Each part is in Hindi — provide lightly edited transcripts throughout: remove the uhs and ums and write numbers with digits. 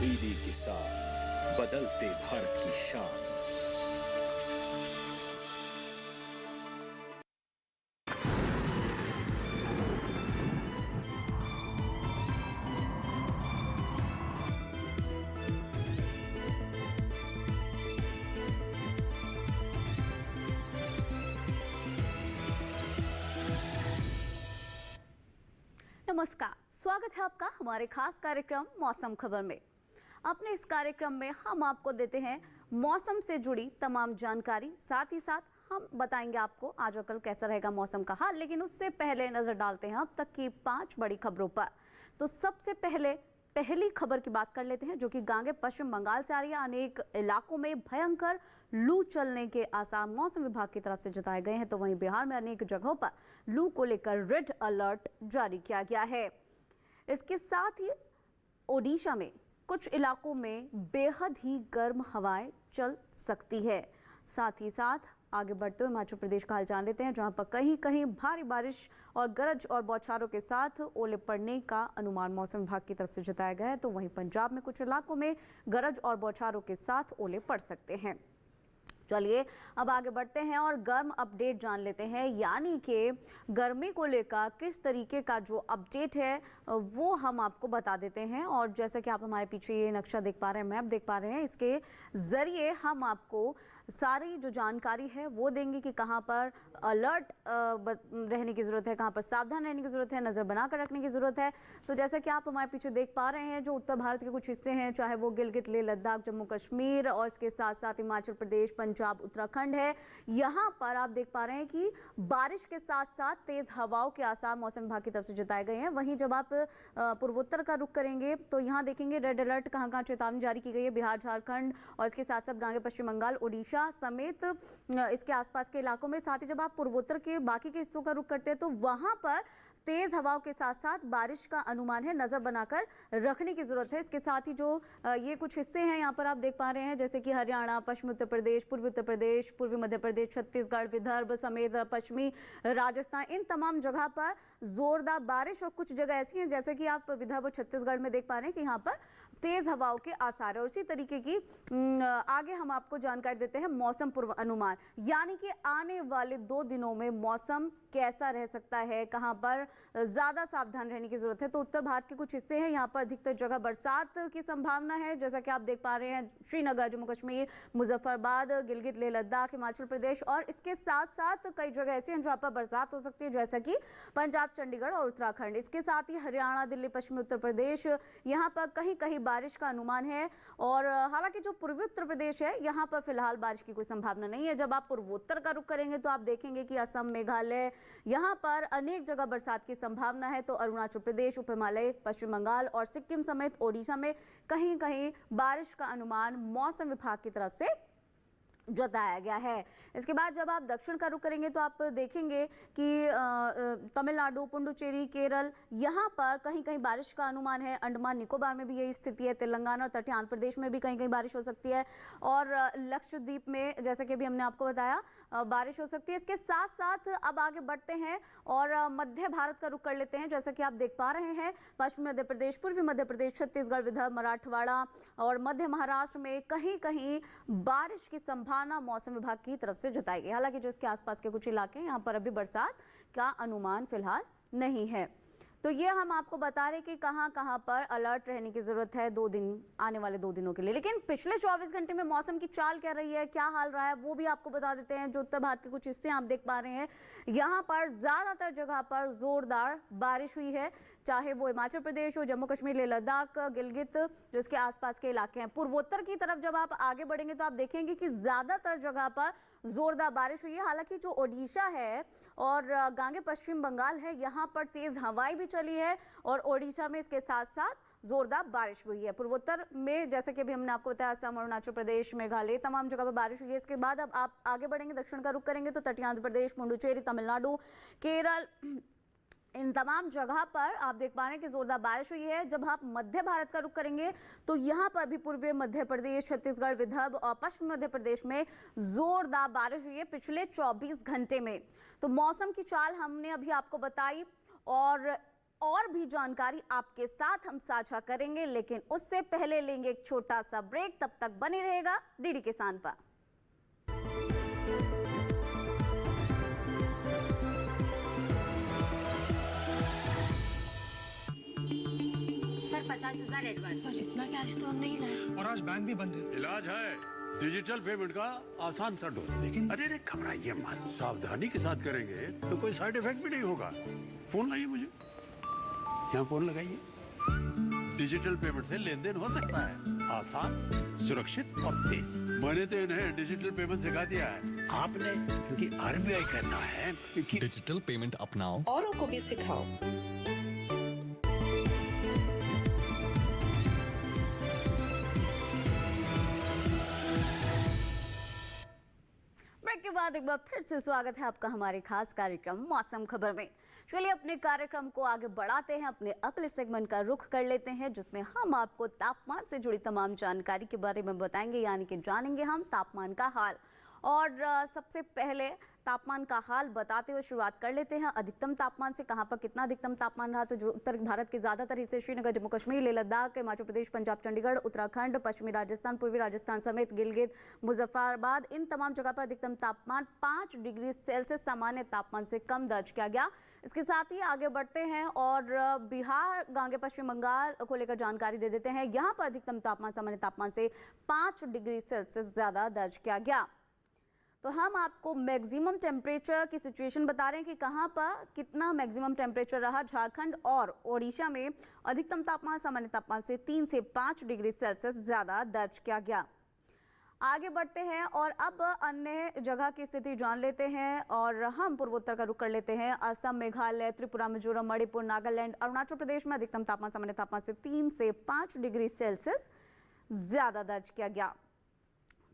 दीदी के साथ बदलते भारत की शान। नमस्कार, स्वागत है आपका हमारे खास कार्यक्रम मौसम खबर में। अपने इस कार्यक्रम में हम आपको देते हैं मौसम से जुड़ी तमाम जानकारी, साथ ही साथ हम बताएंगे आपको आज और कल कैसा रहेगा मौसम का हाल। लेकिन उससे पहले नजर डालते हैं अब तक की 5 बड़ी खबरों पर। तो सबसे पहली खबर की बात कर लेते हैं, जो कि गांगे पश्चिम बंगाल से आ रही है। अनेक इलाकों में भयंकर लू चलने के आसार मौसम विभाग की तरफ से जताए गए हैं। तो वहीं बिहार में अनेक जगहों पर लू को लेकर रेड अलर्ट जारी किया गया है। इसके साथ ही ओडिशा में कुछ इलाकों में बेहद ही गर्म हवाएं चल सकती है। साथ ही साथ आगे बढ़ते हुए हिमाचल प्रदेश का हाल जान लेते हैं, जहां पर कहीं कहीं भारी बारिश और गरज और बौछारों के साथ ओले पड़ने का अनुमान मौसम विभाग की तरफ से जताया गया है। तो वहीं पंजाब में कुछ इलाकों में गरज और बौछारों के साथ ओले पड़ सकते हैं। चलिए अब आगे बढ़ते हैं और गर्म अपडेट जान लेते हैं, यानी कि गर्मी को लेकर किस तरीके का जो अपडेट है वो हम आपको बता देते हैं। और जैसा कि आप हमारे पीछे ये नक्शा देख पा रहे हैं, मैप देख पा रहे हैं, इसके ज़रिए हम आपको सारी जो जानकारी है वो देंगे कि कहाँ पर अलर्ट रहने की ज़रूरत है, कहाँ पर सावधान रहने की ज़रूरत है, नज़र बनाकर रखने की ज़रूरत है। तो जैसा कि आप हमारे पीछे देख पा रहे हैं, जो उत्तर भारत के कुछ हिस्से हैं, चाहे वो गिलगित लेह लद्दाख, जम्मू कश्मीर और इसके साथ साथ हिमाचल प्रदेश, पंजाब, उत्तराखंड है, यहाँ पर आप देख पा रहे हैं कि बारिश के साथ साथ तेज़ हवाओं के आसार मौसम विभाग की तरफ से जताए गए हैं। वहीं जब आप पूर्वोत्तर का रुख करेंगे तो यहाँ देखेंगे रेड अलर्ट कहाँ कहाँ चेतावनी जारी की गई है। बिहार, झारखंड और इसके साथ साथ गांगे पश्चिम बंगाल, ओडिशा समेत इसके आसपास के इलाकों में। साथ ही जब आप पूर्वोत्तर के बाकी के हिस्सों का रुख करते हैं तो वहां पर तेज हवाओं के साथ साथ बारिश का अनुमान है, नजर बनाकर रखने की जरूरत है। इसके साथ ही जो ये कुछ हिस्से हैं यहाँ पर आप देख पा रहे हैं, जैसे कि हरियाणा, पश्चिमी उत्तर प्रदेश, पूर्वी उत्तर प्रदेश, पूर्वी मध्य प्रदेश, छत्तीसगढ़, विदर्भ समेत पश्चिमी राजस्थान, इन तमाम जगह पर जोरदार बारिश। और कुछ जगह ऐसी हैं जैसे कि आप विदर्भ और छत्तीसगढ़ में देख पा रहे हैं कि यहाँ पर तेज हवाओं के आसार है। और इसी तरीके की आगे हम आपको जानकारी देते हैं मौसम पूर्व अनुमान, यानी कि आने वाले 2 दिनों में मौसम कैसा रह सकता है, कहां पर ज्यादा सावधान रहने की जरूरत है। तो उत्तर भारत के कुछ हिस्से हैं, यहां पर अधिकतर जगह बरसात की संभावना है, जैसा कि आप देख पा रहे हैं श्रीनगर, जम्मू कश्मीर, मुजफ्फरबाद, गिलगित लेह लद्दाख, हिमाचल प्रदेश और इसके साथ साथ कई जगह ऐसी हैं जहां पर बरसात हो सकती है, जैसा कि पंजाब, चंडीगढ़ और उत्तराखंड। इसके साथ ही हरियाणा, दिल्ली, पश्चिमी उत्तर प्रदेश, यहाँ पर कहीं कहीं बारिश का अनुमान है। और हालांकि जो पूर्वी उत्तर प्रदेश है यहाँ पर फिलहाल बारिश की कोई संभावना नहीं है। जब आप पूर्वोत्तर का रुख करेंगे तो आप देखेंगे कि असम, मेघालय, यहाँ पर अनेक जगह बरसात की संभावना है। तो अरुणाचल प्रदेश, उप हिमालय, पश्चिम बंगाल और सिक्किम समेत ओडिशा में कहीं कहीं बारिश का अनुमान मौसम विभाग की तरफ से जताया गया है। इसके बाद जब आप दक्षिण का रुख करेंगे तो आप देखेंगे कि तमिलनाडु, पुडुचेरी, केरल, यहाँ पर कहीं कहीं बारिश का अनुमान है। अंडमान निकोबार में भी यही स्थिति है। तेलंगाना और तटीय आंध्र प्रदेश में भी कहीं कहीं बारिश हो सकती है। और लक्षद्वीप में, जैसे कि अभी हमने आपको बताया, बारिश हो सकती है। इसके साथ साथ अब आगे बढ़ते हैं और मध्य भारत का रुख कर लेते हैं। जैसा कि आप देख पा रहे हैं, पश्चिमी मध्य प्रदेश, पूर्वी मध्य प्रदेश, छत्तीसगढ़, विदर्भ, मराठवाड़ा और मध्य महाराष्ट्र में कहीं कहीं बारिश की संभावना मौसम विभाग की तरफ से जताई गई। हालांकि जो इसके आसपास के कुछ इलाके हैं, यहाँ पर अभी बरसात का अनुमान फिलहाल नहीं है। तो ये हम आपको बता रहे कि कहां कहां पर अलर्ट रहने की जरूरत है आने वाले 2 दिनों के लिए। लेकिन पिछले 24 घंटे में मौसम की चाल क्या रही है, क्या हाल रहा है, वो भी आपको बता देते हैं। जो उत्तर भारत के कुछ हिस्से आप देख पा रहे हैं, यहाँ पर ज्यादातर जगह पर जोरदार बारिश हुई है, चाहे वो हिमाचल प्रदेश हो, जम्मू कश्मीर, लेह लद्दाख, गिलगित, जो इसके आसपास के इलाके हैं। पूर्वोत्तर की तरफ जब आप आगे बढ़ेंगे तो आप देखेंगे कि ज्यादातर जगह पर जोरदार बारिश हुई है। हालांकि जो ओडिशा है और गांगे पश्चिम बंगाल है, यहाँ पर तेज हवाएं भी चली है और ओडिशा में इसके साथ साथ जोरदार बारिश हुई है। पूर्वोत्तर में, जैसे कि अभी हमने आपको बताया, असम, अरुणाचल प्रदेश, मेघालय, तमाम जगह पर बारिश हुई है। इसके बाद अब आप आगे बढ़ेंगे, दक्षिण का रुख करेंगे तो तटीय आंध्र प्रदेश, पुडुचेरी, तमिलनाडु, केरल, इन तमाम जगह पर आप देख पा रहे हैं कि जोरदार बारिश हुई है। जब आप मध्य भारत का रुख करेंगे तो यहाँ पर भी पूर्वी मध्य प्रदेश, छत्तीसगढ़, विदर्भ और पश्चिम मध्य प्रदेश में जोरदार बारिश हुई है पिछले 24 घंटे में। तो मौसम की चाल हमने अभी आपको बताई और और भी जानकारी आपके साथ हम साझा करेंगे, लेकिन उससे पहले लेंगे एक छोटा सा ब्रेक। तब तक बने रहेगा डीडी किसान पर। Sir 50,000 advance. पर इतना कैश तो हम नहीं लाए। और आज बैंक भी बंद है। इलाज है डिजिटल पेमेंट का आसान सा ढूंढ। लेकिन अरे घबराइए मत, सावधानी के साथ करेंगे तो कोई साइड इफेक्ट भी नहीं होगा। फोन लाइए मुझे, यहाँ फोन लगाइए। डिजिटल पेमेंट से लेन देन हो सकता है आसान, सुरक्षित और तेज। मैंने तो इन्हें डिजिटल पेमेंट सिखा दिया है, आपने? क्योंकि आरबीआई कहता है कि डिजिटल पेमेंट अपनाओ, औरों को भी सिखाओ। ब्रेक के बाद एक बार फिर से स्वागत है आपका हमारे खास कार्यक्रम मौसम खबर में। चलिए अपने कार्यक्रम को आगे बढ़ाते हैं, अपने अगले सेगमेंट का रुख कर लेते हैं, जिसमें हम आपको तापमान से जुड़ी तमाम जानकारी के बारे में बताएंगे, यानी कि जानेंगे हम तापमान का हाल। और सबसे पहले तापमान का हाल बताते हुए शुरुआत कर लेते हैं अधिकतम तापमान से। कहां पर कितना अधिकतम तापमान रहा, तो जो उत्तर भारत के ज्यादातर हिस्से श्रीनगर, जम्मू कश्मीर, लेह लद्दाख, हिमाचल प्रदेश, पंजाब, चंडीगढ़, उत्तराखंड, पश्चिमी राजस्थान, पूर्वी राजस्थान समेत गिलगित, मुजफ्फराबाद, इन तमाम जगह पर अधिकतम तापमान 5 डिग्री सेल्सियस सामान्य तापमान से कम दर्ज किया गया। इसके साथ ही आगे बढ़ते हैं और बिहार, गांगे पश्चिम बंगाल को लेकर जानकारी दे देते हैं। यहाँ पर अधिकतम तापमान सामान्य तापमान से 5 डिग्री सेल्सियस ज्यादा दर्ज किया गया। तो हम आपको मैक्सिमम टेम्परेचर की सिचुएशन बता रहे हैं कि कहां पर कितना मैक्सिमम टेम्परेचर रहा। झारखंड और ओडिशा में अधिकतम तापमान सामान्य तापमान से 3 से 5 डिग्री सेल्सियस ज्यादा दर्ज किया गया। आगे बढ़ते हैं और अब अन्य जगह की स्थिति जान लेते हैं और हम पूर्वोत्तर का रुख कर लेते हैं। असम, मेघालय, त्रिपुरा, मिजोरम, मणिपुर, नागालैंड, अरुणाचल प्रदेश में अधिकतम तापमान सामान्य तापमान से 3 से 5 डिग्री सेल्सियस ज्यादा दर्ज किया गया।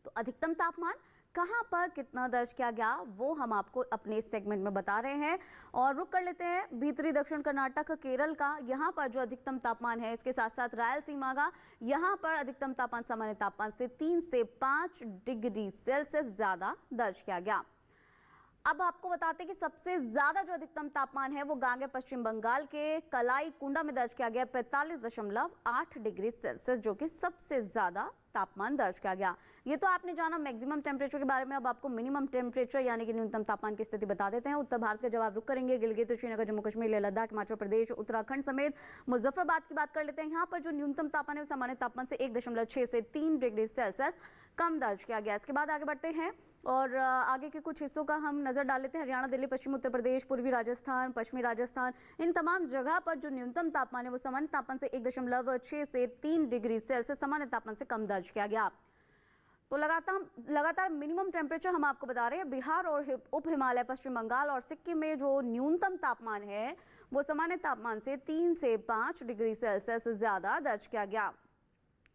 तो अधिकतम तापमान कहां पर कितना दर्ज किया गया वो हम आपको अपने इस सेगमेंट में बता रहे हैं। और रुक कर लेते हैं भीतरी दक्षिण कर्नाटक, केरल का। यहाँ पर जो अधिकतम तापमान है, इसके साथ साथ रायलसीमा का, यहाँ पर अधिकतम तापमान सामान्य तापमान से 3 से 5 डिग्री सेल्सियस ज्यादा दर्ज किया गया। अब आपको बताते हैं कि सबसे ज्यादा जो अधिकतम तापमान है वो गांगे पश्चिम बंगाल के कलाई कुंडा में दर्ज किया गया 45.8 डिग्री सेल्सियस, जो कि सबसे ज्यादा तापमान दर्ज किया गया। ये तो आपने जाना मैक्सिमम टेम्परेचर के बारे में। अब आपको मिनिमम टेम्परेचर यानी कि न्यूनतम तापमान की स्थिति बता देते हैं। उत्तर भारत का जवाब रुक करेंगे, गिलगित, श्रीनगर, जम्मू कश्मीर, लेह लद्दाख, हिमाचल प्रदेश, उत्तराखंड समेत मुजफ्फराबाद की बात कर लेते हैं। यहाँ पर जो न्यूनतम तापमान है सामान्य तापमान से 1.6 से 3 डिग्री सेल्सियस कम दर्ज किया गया। इसके बाद आगे बढ़ते हैं और आगे के कुछ हिस्सों का हम नजर डाल लेते हैं। हरियाणा, दिल्ली, पश्चिमी उत्तर प्रदेश, पूर्वी राजस्थान, पश्चिमी राजस्थान, इन तमाम जगह पर जो न्यूनतम तापमान है वो सामान्य तापमान से 1.6 से 3 डिग्री सेल्सियस सामान्य तापमान से कम दर्ज किया गया। तो लगातार मिनिमम टेम्परेचर हम आपको बता रहे हैं। बिहार और उप हिमालय, पश्चिम बंगाल और सिक्किम में जो न्यूनतम तापमान है वो सामान्य तापमान से 3 से 5 डिग्री सेल्सियस ज्यादा दर्ज किया गया।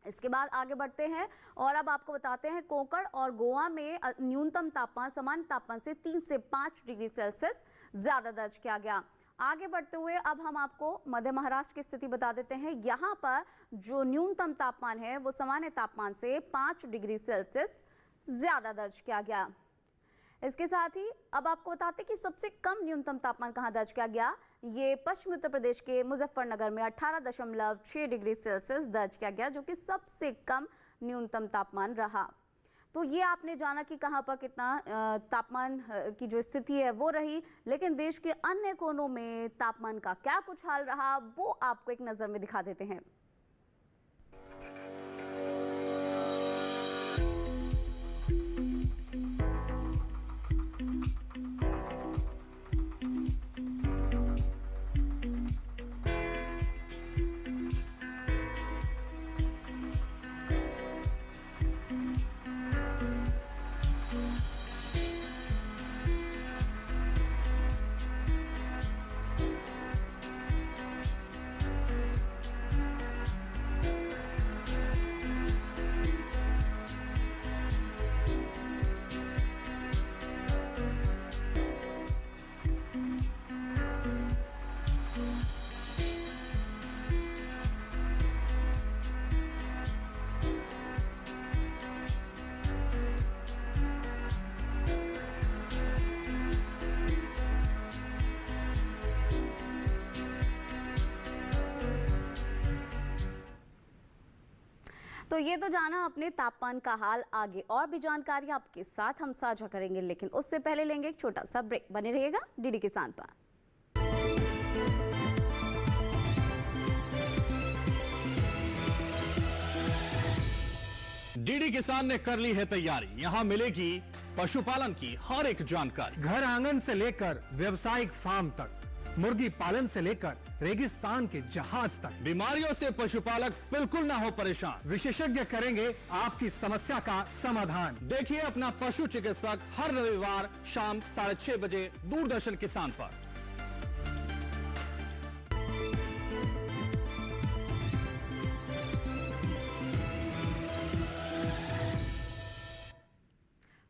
इसके बाद आगे बढ़ते हैं और अब आपको बताते हैं कोंकण और गोवा में न्यूनतम तापमान सामान्य तापमान से 3 से 5 डिग्री सेल्सियस ज्यादा दर्ज किया गया। आगे बढ़ते हुए अब हम आपको मध्य महाराष्ट्र की स्थिति बता देते हैं। यहाँ पर जो न्यूनतम तापमान है वो सामान्य तापमान से 5 डिग्री सेल्सियस ज्यादा दर्ज किया गया। इसके साथ ही अब आपको बताते हैं कि सबसे कम न्यूनतम तापमान कहां दर्ज किया गया। ये पश्चिमी उत्तर प्रदेश के मुजफ्फरनगर में 18.6 डिग्री सेल्सियस दर्ज किया गया, जो कि सबसे कम न्यूनतम तापमान रहा। तो ये आपने जाना कि कहां पर कितना तापमान की जो स्थिति है वो रही, लेकिन देश के अन्य कोनों में तापमान का क्या कुछ हाल रहा वो आपको एक नजर में दिखा देते हैं। तो ये तो जाना अपने तापमान का हाल। आगे और भी जानकारी आपके साथ हम साझा करेंगे, लेकिन उससे पहले लेंगे एक छोटा सा ब्रेक। बने रहिएगा डीडी किसान पर। डीडी किसान ने कर ली है तैयारी। यहाँ मिलेगी पशुपालन की हर एक जानकारी, घर आंगन से लेकर व्यावसायिक फार्म तक, मुर्गी पालन से लेकर रेगिस्तान के जहाज तक। बीमारियों से पशुपालक बिल्कुल ना हो परेशान। विशेषज्ञ करेंगे आपकी समस्या का समाधान। देखिए अपना पशु चिकित्सक हर रविवार शाम 6:30 बजे दूरदर्शन किसान पर।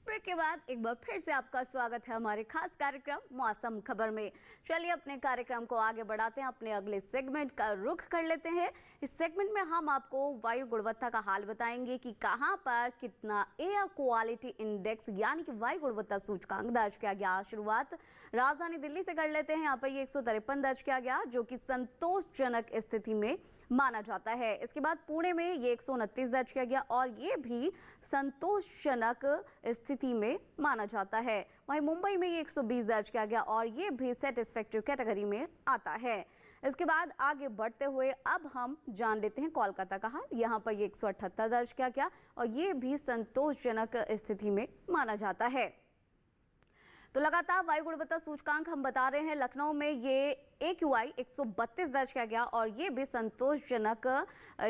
ब्रेक के बाद एक बार फिर से आपका स्वागत है हमारे खास कार्यक्रम मौसम खबर में। चलिए अपने कार्यक्रम को आगे बढ़ाते हैं, अपने अगले सेगमेंट का रुख कर लेते हैं। इस सेगमेंट में हम आपको वायु गुणवत्ता का हाल बताएंगे कि कहां पर कितना एयर क्वालिटी इंडेक्स यानी कि वायु गुणवत्ता सूचकांक दर्ज किया गया। शुरुआत राजधानी दिल्ली से कर लेते हैं। यहाँ पर ये 153 दर्ज किया गया, जो कि संतोषजनक स्थिति में माना जाता है। इसके बाद पुणे में ये 129 दर्ज किया गया और ये भी संतोषजनक स्थिति में माना जाता है। वहीं मुंबई में ये 120 दर्ज किया गया और ये भी सेटिस्फैक्टरी कैटेगरी में आता है। इसके बाद आगे बढ़ते हुए अब हम जान लेते हैं कोलकाता का हाल। यहाँ पर ये 178 दर्ज किया गया और ये भी संतोषजनक स्थिति में माना जाता है। तो लगातार वायु गुणवत्ता सूचकांक हम बता रहे हैं। लखनऊ में ये AQI 132 दर्ज किया गया और ये भी संतोषजनक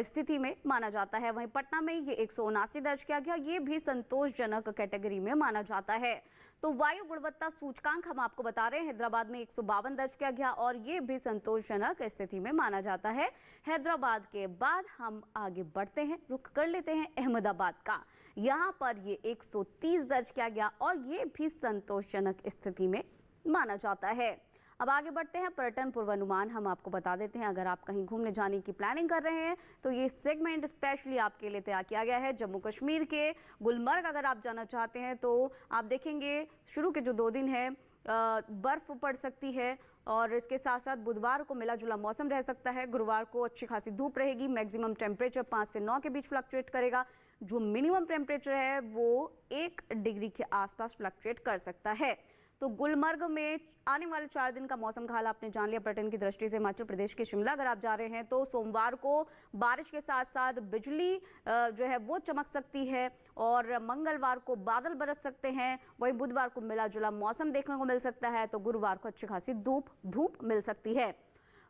स्थिति में माना जाता है। वहीं पटना में ये 179 दर्ज किया गया, ये भी संतोषजनक कैटेगरी में माना जाता है। तो वायु गुणवत्ता सूचकांक हम आपको बता रहे हैं। हैदराबाद में 152 दर्ज किया गया और ये भी संतोषजनक स्थिति में माना जाता है। हैदराबाद के बाद हम आगे बढ़ते हैं, रुख कर लेते हैं अहमदाबाद का। यहाँ पर ये 130 दर्ज किया गया और ये भी संतोषजनक स्थिति में माना जाता है। अब आगे बढ़ते हैं, पर्यटन पूर्वानुमान हम आपको बता देते हैं। अगर आप कहीं घूमने जाने की प्लानिंग कर रहे हैं तो ये सेगमेंट स्पेशली आपके लिए तैयार किया गया है। जम्मू कश्मीर के गुलमर्ग अगर आप जाना चाहते हैं तो आप देखेंगे शुरू के जो 2 दिन है बर्फ पड़ सकती है और इसके साथ साथ बुधवार को मिला जुला मौसम रह सकता है। गुरुवार को अच्छी खासी धूप रहेगी। मैक्सिमम टेम्परेचर 5 से 9 के बीच फ्लक्चुएट करेगा। जो मिनिमम टेम्परेचर है वो 1 डिग्री के आसपास फ्लक्चुएट कर सकता है। तो गुलमर्ग में आने वाले 4 दिन का मौसम का हाल आपने जान लिया। पर्यटन की दृष्टि से हिमाचल प्रदेश के शिमला अगर आप जा रहे हैं तो सोमवार को बारिश के साथ साथ बिजली जो है वो चमक सकती है और मंगलवार को बादल बरस सकते हैं। वहीं बुधवार को मिला जुला मौसम देखने को मिल सकता है। तो गुरुवार को अच्छी खासी धूप मिल सकती है।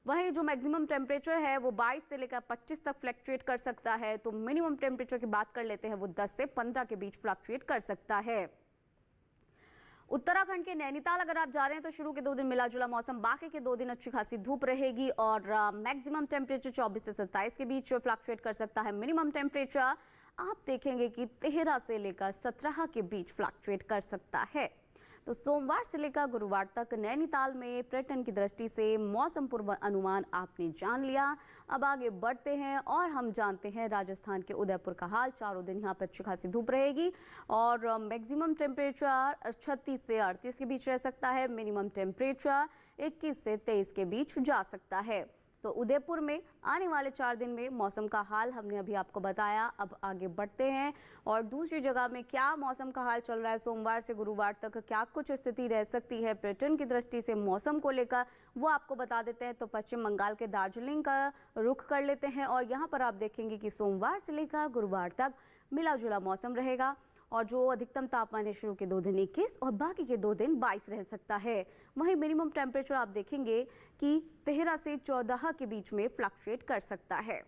वहीं जो मैक्सिमम टेम्परेचर है वो 22 से लेकर 25 तक फ्लक्चुएट कर सकता है। तो मिनिमम टेम्परेचर की बात कर लेते हैं, वो 10 से 15 के बीच फ्लक्चुएट कर सकता है। उत्तराखंड के नैनीताल अगर आप जा रहे हैं तो शुरू के 2 दिन मिला जुला मौसम, बाकी के 2 दिन अच्छी खासी धूप रहेगी और मैक्सिमम टेम्परेचर 24 से 27 के बीच फ्लक्चुएट कर सकता है। मिनिमम टेम्परेचर आप देखेंगे कि 13 से लेकर 17 के बीच फ्लक्चुएट कर सकता है। तो सोमवार से लेकर गुरुवार तक नैनीताल में पर्यटन की दृष्टि से मौसम पूर्व अनुमान आपने जान लिया। अब आगे बढ़ते हैं और हम जानते हैं राजस्थान के उदयपुर का हाल। 4 दिन यहाँ पर अच्छी खासी धूप रहेगी और मैक्सिमम टेम्परेचर 36 से 38 के बीच रह सकता है। मिनिमम टेम्परेचर 21 से 23 के बीच जा सकता है। तो उदयपुर में आने वाले 4 दिन में मौसम का हाल हमने अभी आपको बताया। अब आगे बढ़ते हैं और दूसरी जगह में क्या मौसम का हाल चल रहा है, सोमवार से गुरुवार तक क्या कुछ स्थिति रह सकती है पर्यटन की दृष्टि से मौसम को लेकर, वो आपको बता देते हैं। तो पश्चिम बंगाल के दार्जिलिंग का रुख कर लेते हैं और यहाँ पर आप देखेंगे कि सोमवार से लेकर गुरुवार तक मिला जुला मौसम रहेगा और जो अधिकतम तापमान है शुरू के 2 दिन 21 और बाकी के 2 दिन 22 रह सकता है। वहीं मिनिमम टेम्परेचर आप देखेंगे कि 13 से 14 के बीच में फ्लक्चुएट कर सकता है।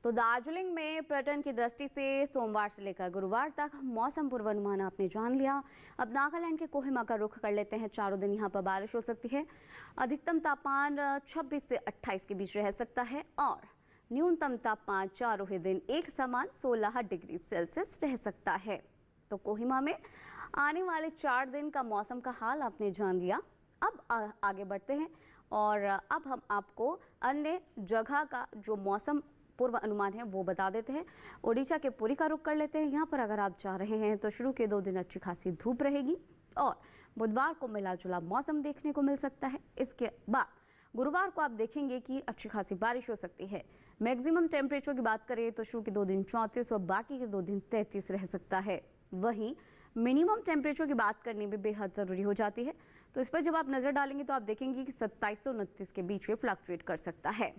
तो दार्जिलिंग में पर्यटन की दृष्टि से सोमवार से लेकर गुरुवार तक मौसम पूर्वानुमान आपने जान लिया। अब नागालैंड के कोहिमा का रुख कर लेते हैं। 4 दिन यहाँ पर बारिश हो सकती है। अधिकतम तापमान 26 से 28 के बीच रह सकता है और न्यूनतम तापमान 4 ही दिन एक समान 16 डिग्री सेल्सियस रह सकता है। तो कोहिमा में आने वाले 4 दिन का मौसम का हाल आपने जान लिया। अब आगे बढ़ते हैं और अब हम आपको अन्य जगह का जो मौसम पूर्व अनुमान है वो बता देते हैं। ओडिशा के पुरी का रुख कर लेते हैं। यहाँ पर अगर आप जा रहे हैं तो शुरू के 2 दिन अच्छी खासी धूप रहेगी और बुधवार को मिला जुला मौसम देखने को मिल सकता है। इसके बाद गुरुवार को आप देखेंगे कि अच्छी खासी बारिश हो सकती है। मैक्सिमम टेम्परेचर की बात करें तो शुरू के 2 दिन 34 और बाकी के 2 दिन 33 रह सकता है। वहीं मिनिमम टेम्परेचर की बात करनी भी बेहद ज़रूरी हो जाती है। तो इस पर जब आप नज़र डालेंगे तो आप देखेंगे कि 27 से 29 के बीच में फ्लक्चुएट कर सकता है।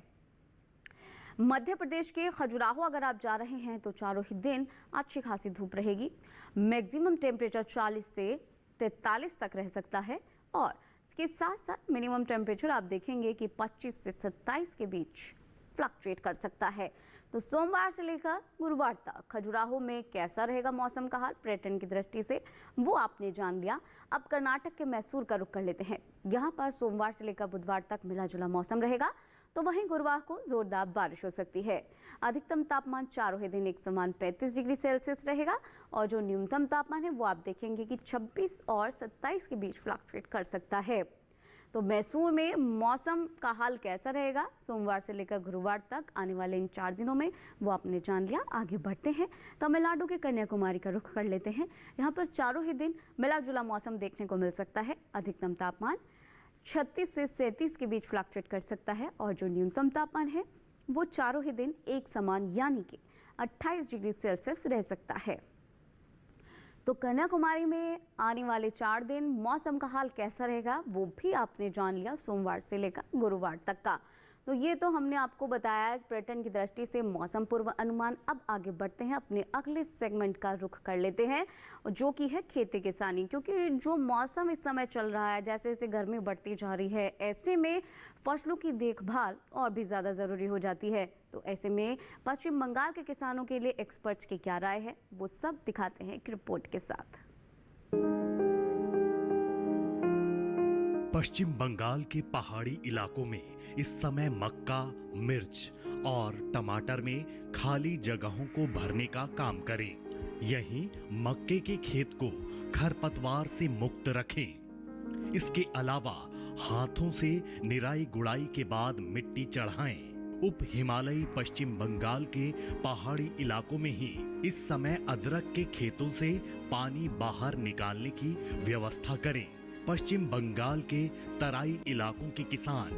मध्य प्रदेश के खजुराहो अगर आप जा रहे हैं तो चारों ही दिन अच्छी खासी धूप रहेगी। मैक्सिमम टेम्परेचर 40 से 43 तक रह सकता है और इसके साथ साथ मिनिमम टेम्परेचर आप देखेंगे कि 25 से 27 के बीच फ्लक्चुएट कर सकता है। तो सोमवार से लेकर गुरुवार तक खजुराहो में कैसा रहेगा मौसम का हाल पैटर्न की दृष्टि से वो आपने जान लिया। अब कर्नाटक के मैसूर का रुख कर लेते हैं। यहाँ पर सोमवार से लेकर बुधवार तक मिला जुला मौसम रहेगा, तो वहीं गुरुवार को जोरदार बारिश हो सकती है। अधिकतम तापमान चारों ही दिन एक समान 35 डिग्री सेल्सियस रहेगा और जो न्यूनतम तापमान है वो आप देखेंगे कि 26 और 27 के बीच फ्लक्चुएट कर सकता है। तो मैसूर में मौसम का हाल कैसा रहेगा सोमवार से लेकर गुरुवार तक आने वाले इन 4 दिनों में वो आपने जान लिया। आगे बढ़ते हैं, तमिलनाडु के कन्याकुमारी का रुख कर लेते हैं। यहाँ पर चारों ही दिन मिला जुला मौसम देखने को मिल सकता है। अधिकतम तापमान 36 से 37 के बीच फ्लक्चुएट कर सकता है और जो न्यूनतम तापमान है वो चारों ही दिन एक समान यानी कि 28 डिग्री सेल्सियस रह सकता है। तो कन्याकुमारी में आने वाले 4 दिन मौसम का हाल कैसा रहेगा वो भी आपने जान लिया सोमवार से लेकर गुरुवार तक का। तो ये तो हमने आपको बताया पर्यटन की दृष्टि से मौसम पूर्व अनुमान। अब आगे बढ़ते हैं, अपने अगले सेगमेंट का रुख कर लेते हैं जो कि है खेती किसानी। क्योंकि जो मौसम इस समय चल रहा है, जैसे जैसे गर्मी बढ़ती जा रही है, ऐसे में फसलों की देखभाल और भी ज़्यादा ज़रूरी हो जाती है। तो ऐसे में पश्चिम बंगाल के किसानों के लिए एक्सपर्ट्स की क्या राय है वो सब दिखाते हैं एक रिपोर्ट के साथ। पश्चिम बंगाल के पहाड़ी इलाकों में इस समय मक्का, मिर्च और टमाटर में खाली जगहों को भरने का काम करें। यहीं मक्के के खेत को खरपतवार से मुक्त रखें। इसके अलावा हाथों से निराई गुड़ाई के बाद मिट्टी चढ़ाएं। उप हिमालयी पश्चिम बंगाल के पहाड़ी इलाकों में ही इस समय अदरक के खेतों से पानी बाहर निकालने की व्यवस्था करें। पश्चिम बंगाल के तराई इलाकों के किसान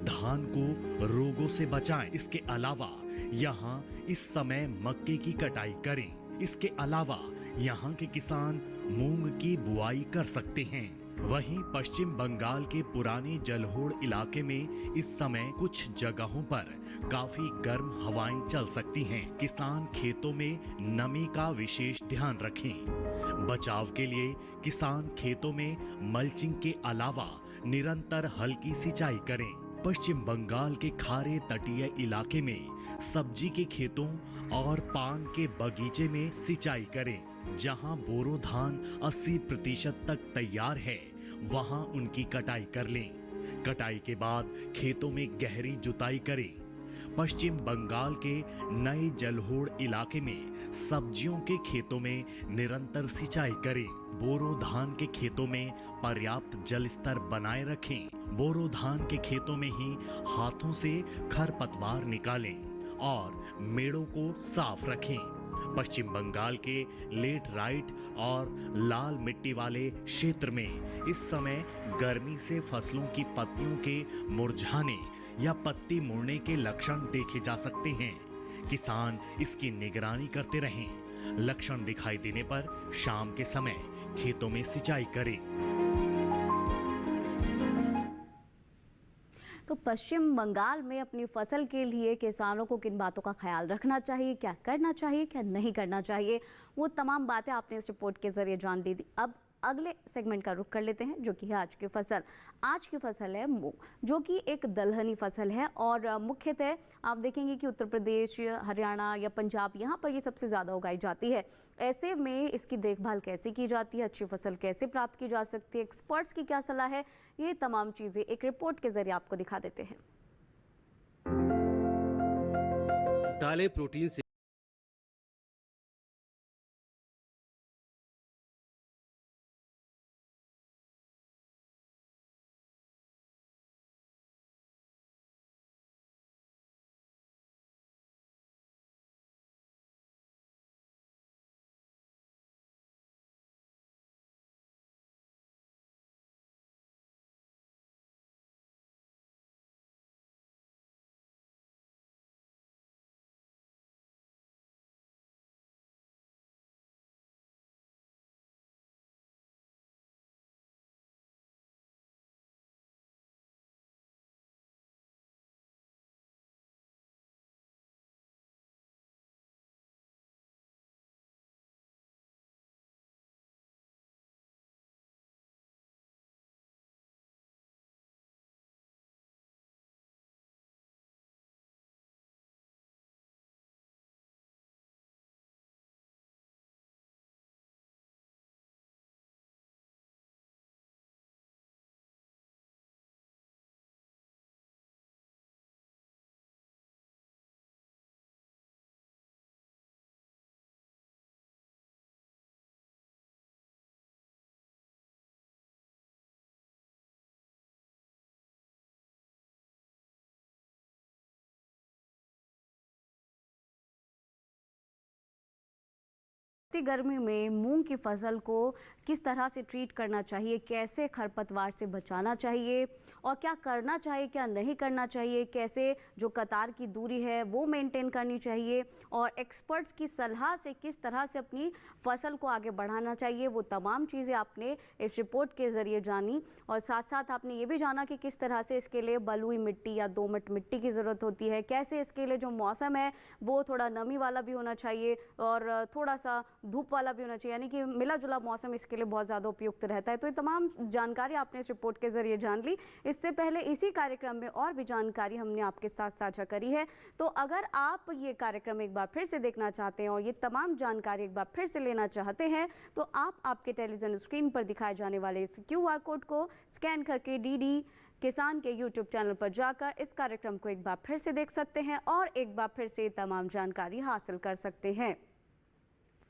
धान को रोगों से बचाएं। इसके अलावा यहाँ इस समय मक्के की कटाई करें। इसके अलावा यहाँ के किसान मूंग की बुआई कर सकते हैं। वहीं पश्चिम बंगाल के पुराने जलहोड़ इलाके में इस समय कुछ जगहों पर काफी गर्म हवाएं चल सकती हैं। किसान खेतों में नमी का विशेष ध्यान रखें। बचाव के लिए किसान खेतों में मल्चिंग के अलावा निरंतर हल्की सिंचाई करें। पश्चिम बंगाल के खारे तटीय इलाके में सब्जी के खेतों और पान के बगीचे में सिंचाई करें। जहां बोरो धान 80% तक तैयार है, वहां उनकी कटाई कर लें। कटाई के बाद खेतों में गहरी जुताई करें। पश्चिम बंगाल के नए जलहोड़ इलाके में सब्जियों के खेतों में निरंतर सिंचाई करें। बोरो धान के खेतों में पर्याप्त जल स्तर बनाए रखें। बोरो धान के खेतों में ही हाथों से खरपतवार निकालें और मेड़ों को साफ रखें। पश्चिम बंगाल के लेटराइट और लाल मिट्टी वाले क्षेत्र में इस समय गर्मी से फसलों की पत्तियों के मुरझाने या पत्ती मुड़ने के लक्षण देखे जा सकते हैं। किसान इसकी निगरानी करते रहें। लक्षण दिखाई देने पर शाम के समय खेतों में सिंचाई करें। तो पश्चिम बंगाल में अपनी फसल के लिए किसानों को किन बातों का ख्याल रखना चाहिए, क्या करना चाहिए, क्या नहीं करना चाहिए, वो तमाम बातें आपने इस रिपोर्ट के जरिए जान ली थी। अब अगले सेगमेंट का रुख कर लेते हैं जो कि है आज की फसल। आज की फसल है मूंग, जो कि एक दलहनी फसल है और मुख्यतः आप देखेंगे कि उत्तर प्रदेश, हरियाणा या पंजाब यहाँ पर ये सबसे ज़्यादा उगाई जाती है। ऐसे में इसकी देखभाल कैसे की जाती है, अच्छी फसल कैसे प्राप्त की जा सकती है, एक्सपर्ट्स की क्या सलाह है, ये तमाम चीज़ें एक रिपोर्ट के जरिए आपको दिखा देते हैं। दालें प्रोटीन से इतनी गर्मी में मूंग की फसल को किस तरह से ट्रीट करना चाहिए, कैसे खरपतवार से बचाना चाहिए और क्या करना चाहिए क्या नहीं करना चाहिए, कैसे जो कतार की दूरी है वो मेंटेन करनी चाहिए और एक्सपर्ट्स की सलाह से किस तरह से अपनी फसल को आगे बढ़ाना चाहिए, वो तमाम चीज़ें आपने इस रिपोर्ट के ज़रिए जानी। और साथ साथ आपने ये भी जाना कि किस तरह से इसके लिए बलुई मिट्टी या दोमट मिट्टी की ज़रूरत होती है, कैसे इसके लिए जो मौसम है वो थोड़ा नमी वाला भी होना चाहिए और थोड़ा सा धूप वाला भी होना चाहिए, यानी कि मिला जुला मौसम इसके लिए बहुत ज़्यादा उपयुक्त रहता है। तो ये तमाम जानकारी आपने इस रिपोर्ट के ज़रिए जान ली। इससे पहले इसी कार्यक्रम में और भी जानकारी हमने आपके साथ साझा करी है, तो अगर आप ये कार्यक्रम एक बार फिर से देखना चाहते हैं और ये तमाम जानकारी एक बार फिर से लेना चाहते हैं तो आप आपके टेलीविज़न स्क्रीन पर दिखाए जाने वाले इस QR कोड को स्कैन करके DD किसान के YouTube चैनल पर जाकर इस कार्यक्रम को एक बार फिर से देख सकते हैं और एक बार फिर से तमाम जानकारी हासिल कर सकते हैं।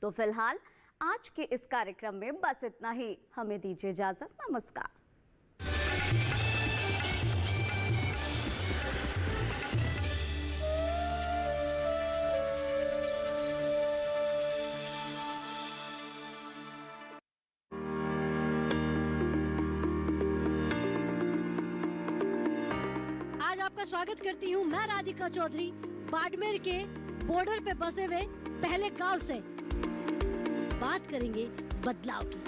तो फिलहाल आज के इस कार्यक्रम में बस इतना ही, हमें दीजिए इजाजत, नमस्कार। आज आपका स्वागत करती हूँ मैं राधिका चौधरी, बाड़मेर के बॉर्डर पे बसे हुए पहले गांव से। बात करेंगे बदलाव की।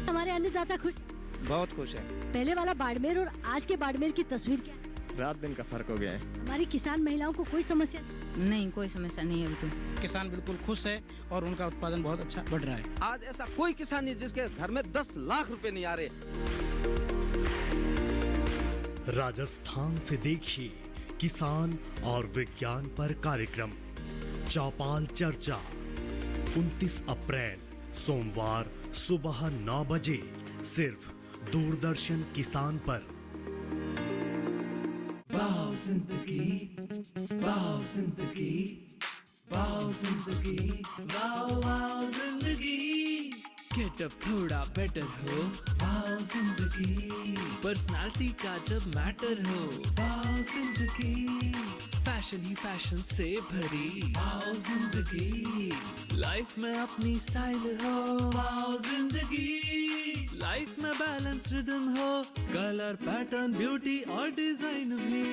हमारे अन्नदाता खुश? बहुत खुश है। पहले वाला बाड़मेर और आज के बाड़मेर की तस्वीर क्या है? रात दिन का फर्क हो गया है। हमारी किसान महिलाओं को कोई समस्या नहीं, कोई समस्या नहीं है अभी तो। किसान बिल्कुल खुश है और उनका उत्पादन बहुत अच्छा बढ़ रहा है। आज ऐसा कोई किसान नहीं जिसके घर में 10 लाख रुपए नहीं आ रहे। राजस्थान से देखिए किसान और विज्ञान पर कार्यक्रम चौपाल चर्चा 29 अप्रैल सोमवार सुबह 9 बजे सिर्फ दूरदर्शन किसान पर। वाओ जिंदगी, वाओ जिंदगी, वाओ जिंदगी, वाओ वाओ जिंदगी। गेटअप थोड़ा बेटर हो, वाओ जिंदगी। पर्सनालिटी का जब मैटर हो, वाओ जिंदगी। फैशन ही फैशन से भरी, वाओ जिंदगी। लाइफ में अपनी स्टाइल हो, वाओ जिंदगी। लाइफ में बैलेंस रिदम हो, कलर पैटर्न ब्यूटी और डिजाइन भी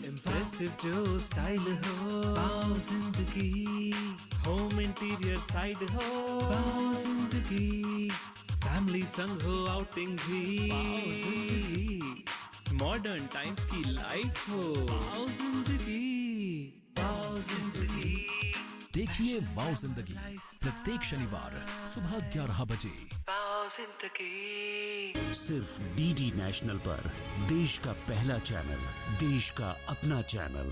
इम्प्रेसिव जो स्टाइल हो, वाओ जिंदगी। होम इंटीरियर साइड हो, वाओ जिंदगी। फैमिली संग हो आउटिंग भी, वाओ जिंदगी। मॉडर्न टाइम्स की लाइफ हो, वाओ जिंदगी, वाओ जिंदगी। देखिए वाओ जिंदगी प्रत्येक शनिवार सुबह 11 बजे। वाओ जिंदगी। सिर्फ DD नेशनल पर, देश का पहला चैनल, देश का अपना चैनल।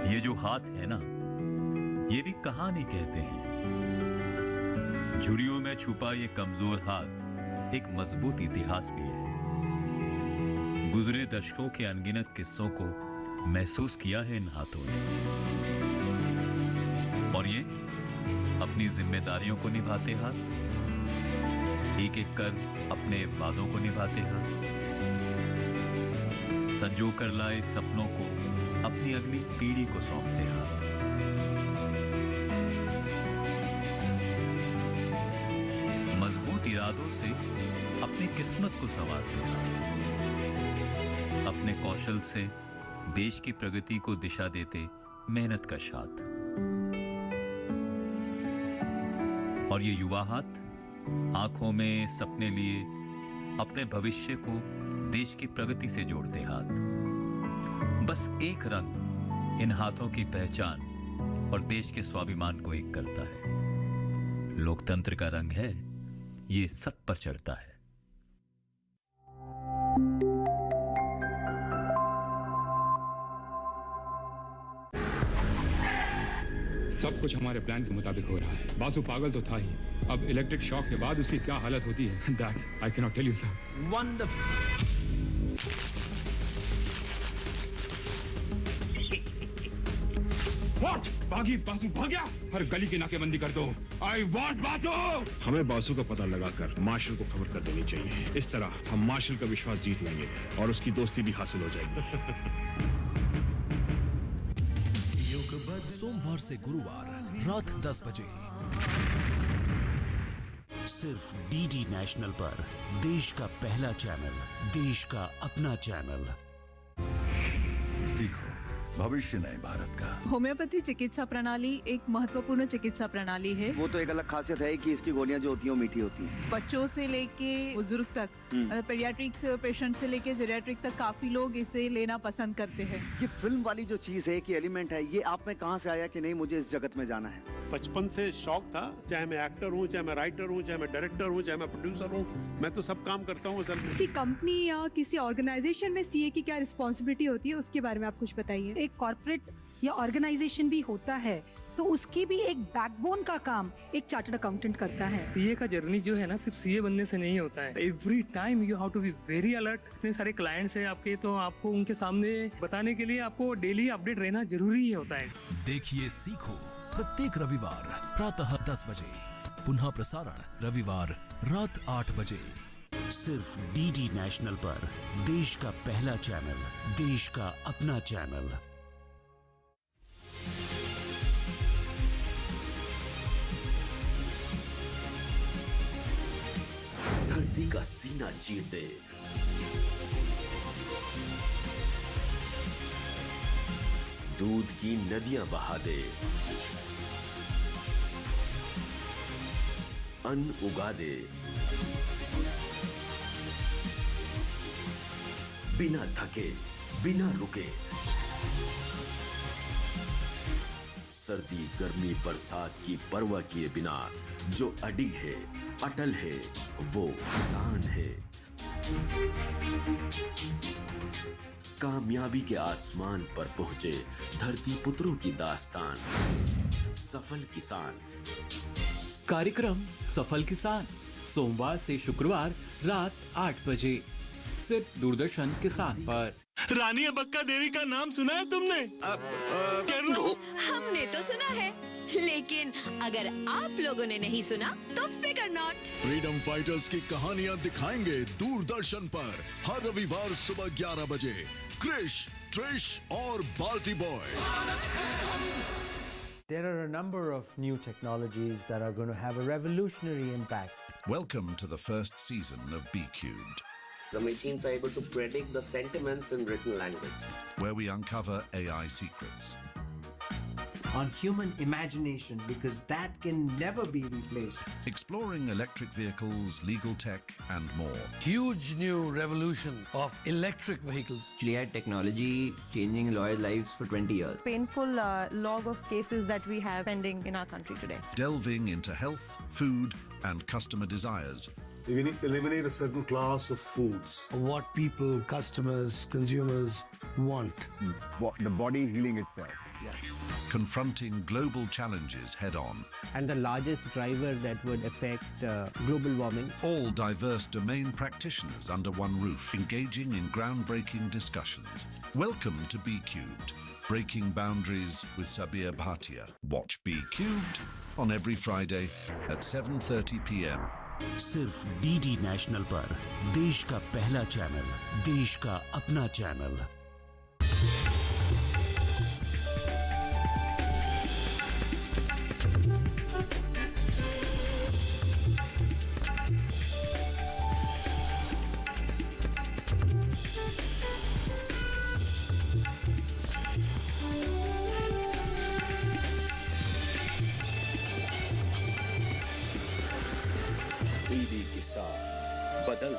ये जो हाथ है ना, ये भी कहानी कहते हैं। झुर्रियों में छुपा ये कमजोर हाथ एक मजबूत इतिहास लिए है। गुजरे दशकों के अनगिनत किस्सों को महसूस किया है इन हाथों ने, और ये अपनी जिम्मेदारियों को निभाते हाथ, एक एक कर अपने वादों को निभाते हाथ, संजो कर लाए सपनों को अपनी अगली पीढ़ी को सौंपते हाथ। मजबूत इरादों से अपनी किस्मत को संवारते हाथ, अपने कौशल से देश की प्रगति को दिशा देते मेहनत का हाथ। और ये युवा हाथ आंखों में सपने लिए अपने भविष्य को देश की प्रगति से जोड़ते हाथ। बस एक रंग इन हाथों की पहचान और देश के स्वाभिमान को एक करता है। लोकतंत्र का रंग है, ये सब पर चढ़ता है। सब कुछ हमारे प्लान के मुताबिक हो रहा है। बासु पागल तो था ही, अब इलेक्ट्रिक शॉक के बाद उसकी क्या हालत होती है, that I can not tell you sir. Wonderful. What? बागी बासु भाग गया। हर गली की नाकेबंदी कर दो। I want Basu. हमें बासु का पता लगाकर मार्शल को खबर कर देनी चाहिए। इस तरह हम मार्शल का विश्वास जीत लेंगे और उसकी दोस्ती भी हासिल हो जाएगी। सोमवार से गुरुवार रात 10 बजे सिर्फ डीडी नेशनल पर, देश का पहला चैनल, देश का अपना चैनल। सीखो भविष्य नए भारत का। होम्योपैथी चिकित्सा प्रणाली एक महत्वपूर्ण चिकित्सा प्रणाली है। वो तो एक अलग खासियत है कि इसकी गोलियां जो होती हैं मीठी होती हैं। बच्चों से लेके बुजुर्ग तक, पेडियाट्रिक पेशेंट से लेके जेरियाट्रिक तक काफी लोग इसे लेना पसंद करते हैं। ये फिल्म वाली जो चीज है कि एलिमेंट है, ये आप में कहाँ से आया कि नहीं मुझे इस जगत में जाना है? बचपन से शौक था, चाहे मैं एक्टर हूँ, चाहे मैं राइटर हूँ, चाहे मैं डायरेक्टर हूँ, चाहे मैं प्रोड्यूसर हूँ, मैं तो सब काम करता हूँ असल में। किसी कंपनी या किसी ऑर्गेनाइजेशन में सीए की क्या रिस्पॉन्सिबिलिटी होती है, उसके बारे में आप कुछ बताइए। एक कॉर्पोरेट या ऑर्गेनाइजेशन भी होता है तो उसकी भी एक बैकबोन का काम एक चार्टर्ड अकाउंटेंट करता है। सीए का जर्नी जो है ना सिर्फ सीए बनने से नहीं होता है। Every time you have to be very alert. इतने सारे क्लाइंट्स हैं आपके, तो आपको उनके सामने बताने के लिए आपको डेली अपडेट रहना जरूरी ही होता है। देखिए सीखो प्रत्येक रविवार प्रातः 10 बजे, पुनः प्रसारण रविवार रात 8 बजे। सिर्फ डीडी नेशनल पर, देश का पहला चैनल, देश का अपना चैनल। धरती का सीना चीर दे, दूध की नदियां बहा दे, अन्न उगा दे, बिना थके बिना रुके, सर्दी गर्मी बरसात की परवाह किए बिना जो अडिग है, अटल है, वो किसान है। कामयाबी के आसमान पर पहुंचे धरती पुत्रों की दास्तान, सफल किसान। कार्यक्रम सफल किसान सोमवार से शुक्रवार रात 8 बजे, सिर्फ दूरदर्शन किसान पर। रानी अबक्का देवी का नाम सुना है तुमने? हमने तो सुना है, लेकिन अगर आप लोगों ने नहीं सुना तो फिकर नॉट। फ्रीडम फाइटर्स की कहानियां दिखाएंगे दूरदर्शन पर हर रविवार सुबह 11 बजे। क्रिश, ट्रिश और बाल्टी boy. There are a number of new technologies that are going to have a revolutionary impact. Welcome to the first season of B-Cubed, The machines are able to predict the sentiments in written language, where we uncover AI secrets. On human imagination, because that can never be replaced. Exploring electric vehicles, legal tech, and more. Huge new revolution of electric vehicles. AI technology changing lawyers' lives for 20 years. Painful log of cases that we have pending in our country today. Delving into health, food, and customer desires. Eliminate a certain class of foods. What people, customers, consumers want. The body healing itself. Confronting global challenges head on. And the largest driver that would affect global warming. All diverse domain practitioners under one roof, engaging in groundbreaking discussions. Welcome to B-Cubed, Breaking Boundaries with Sabir Bhatia. Watch B-Cubed on every Friday at 7:30 p.m. सिर्फ डीडी नेशनल पर, देश का पहला चैनल, देश का अपना चैनल। टीवी के साथ बदल